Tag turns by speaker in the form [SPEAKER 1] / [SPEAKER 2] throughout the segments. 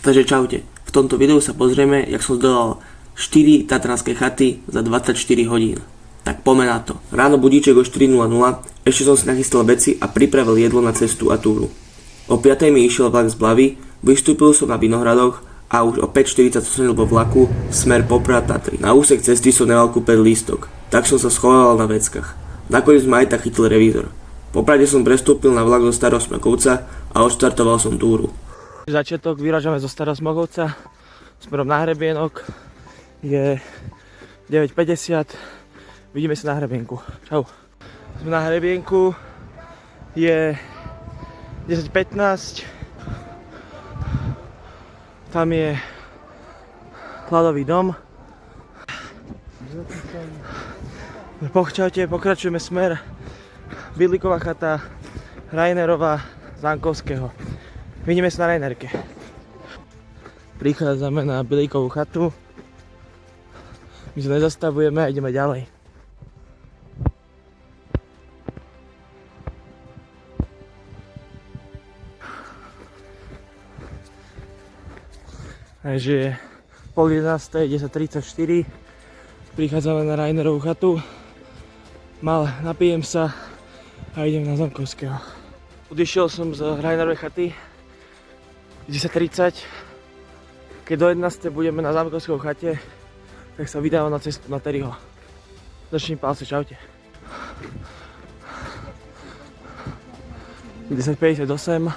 [SPEAKER 1] Takže čaute, v tomto videu sa pozrieme, jak som zdolal 4 tatranské chaty za 24 hodín. Tak poďme na to. Ráno budíček o 4:00, ešte som si nachystal veci a pripravil jedlo na cestu a túru. O 5:00 mi išiel vlak z Blavy, vystúpil som na Vinohradoch a už o 5:40 som sedel vo vlaku smer Poprad Tatry. Na úsek cesty som nemal kúpeť lístok, tak som sa schoval na veckách. Nakoniec ma aj tak chytil revízor. Po Prade som prestúpil na vlak do Starosmokovca a odštartoval som túru. Začiatok, vyrážame zo Starosmokovca smerom na Hrebienok. Je 9:50. Vidíme sa na Hrebienku. Čau. Sme na Hrebienku. Je 10:15. Tam je kladový dom. Čaute, pokračujeme smer Bydlíková chata, Rainerova, Zankovského. Vidíme sa na Rainerke. Prichádzame na Bydlíkovú chatu. My sa nezastavujeme a ideme ďalej. Takže je 10:30, 10:34. Prichádzame na Rainerovú chatu. Napijem sa a idem na Zankovského. Odišiel som z Rainerovej chaty 10:30. Keď do 11:00 budeme na Zankovského chate, tak sa vydávam na cestu na Terryho. Držím palce, čaute. 10:58.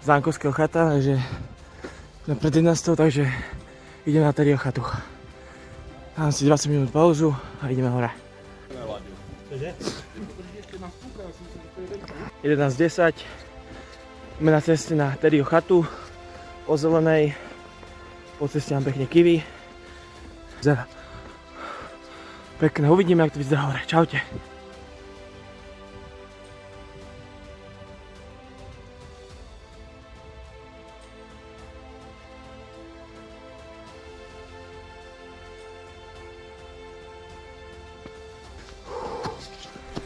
[SPEAKER 1] Zankovského chata, takže sme pred 11:00, takže idem na Terryho chatu. Dám si 20 minút pauzu a ideme hore. 11:10. Sme na ceste na Terryho chatu po zelenej. Po ceste mám pekne kiwi. Pekne, uvidíme, jak to vyzerá hore. Čaute.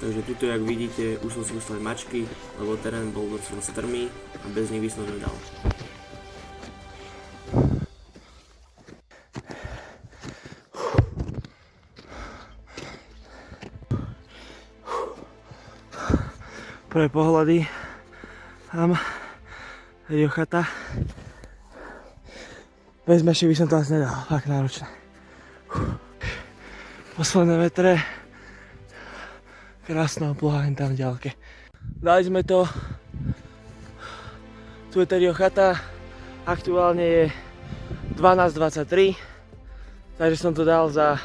[SPEAKER 1] Takže tuto, jak vidíte, už som si musel mačky, lebo terén bol docela strmý a bez nich by som nedal. Prvé pohľady, tam je chata. Bez mešek by som to asi nedal, tak náročné. Posledné metre, krásna obloha len tam v ďalke. Dali sme to, tu je Terryho chata, aktuálne je 12:23, takže som to dal za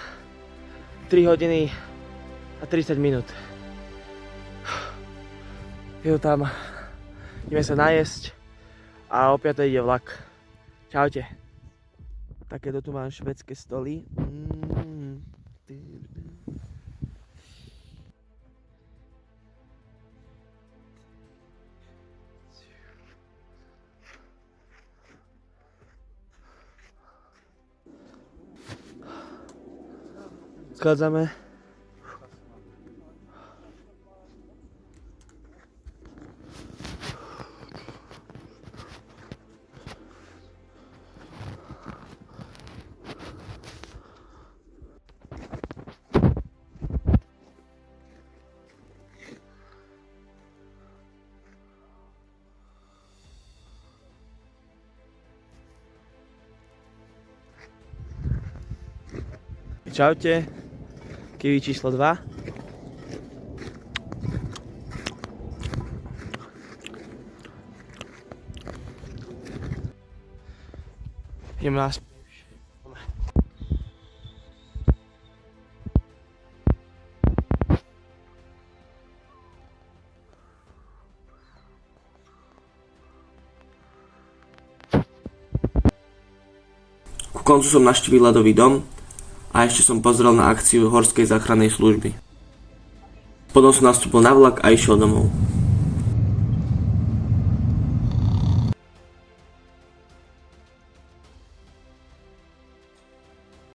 [SPEAKER 1] 3 hodiny a 30 minút. Je to tam, ideme sa najesť a o 5:00 ide vlak. Čaute. Takéto tu mám švédske stoly. Schádzame. Čaute, kiwi číslo 2. Ideme naspäť. Ku koncu som navštívil ľadový dom a ešte som pozrel na akciu Horskej záchrannej služby. Potom som nastúpil na vlak a išiel domov.